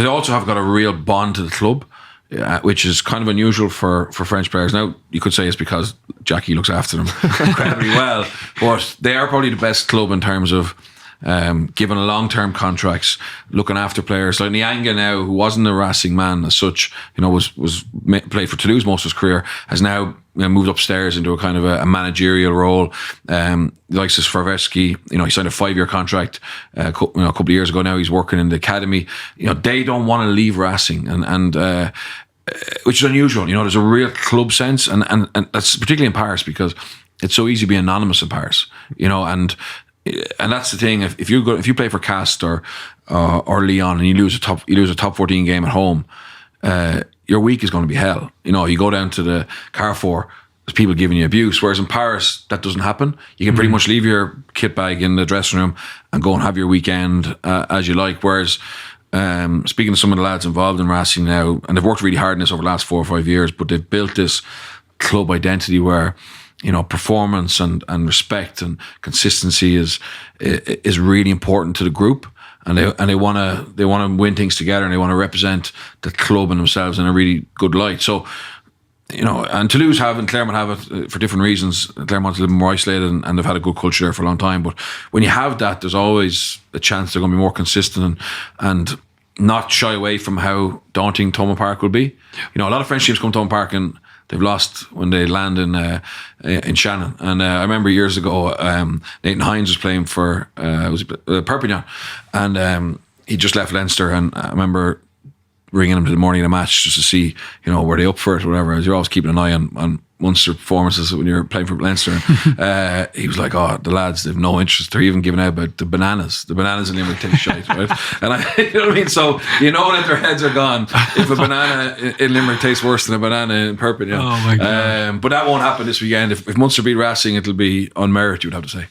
they also have got a real bond to the club, which is kind of unusual for French players. Now, you could say it's because Jackie looks after them incredibly well, but they are probably the best club in terms of giving long-term contracts, looking after players. Like Nyanga now, who wasn't a Racing man as such, was played for Toulouse most of his career, has now moved upstairs into a kind of a managerial role. Likes his Farveski, he signed a 5-year contract a couple of years ago. Now he's working in the academy. They don't want to leave Racing, and which is unusual. There's a real club sense, and that's particularly in Paris because it's so easy to be anonymous in Paris. And that's the thing. If you play for Cast or Lyon and you lose a top 14 game at home, your week is going to be hell. You go down to the Carrefour, there's people giving you abuse. Whereas in Paris, that doesn't happen. You can pretty much leave your kit bag in the dressing room and go and have your weekend as you like. Whereas speaking to some of the lads involved in Racing now, and they've worked really hard in this over the last 4 or 5 years, but they've built this club identity where performance and respect and consistency is really important to the group, and they want to win things together, and they want to represent the club and themselves in a really good light. So, and Toulouse have and Clermont have it for different reasons. Clermont's a little more isolated, and they've had a good culture there for a long time. But when you have that, there's always a chance they're going to be more consistent and not shy away from how daunting Thomond Park will be. A lot of French teams come to Thomond Park and they've lost when they land in Shannon. And I remember years ago, Nathan Hines was playing for Perpignan, and he just left Leinster. And I remember ringing him to the morning of the match just to see, were they up for it or whatever. As you're always keeping an eye on Munster performances when you're playing for Leinster. He was like, the lads, they've no interest. They're even giving out about the bananas. The bananas in Limerick taste shite, right? And you know what I mean? So that their heads are gone if a banana in Limerick tastes worse than a banana in Perpignan. Oh my God. But that won't happen this weekend. If Munster beat Racing, it'll be on merit, you would have to say.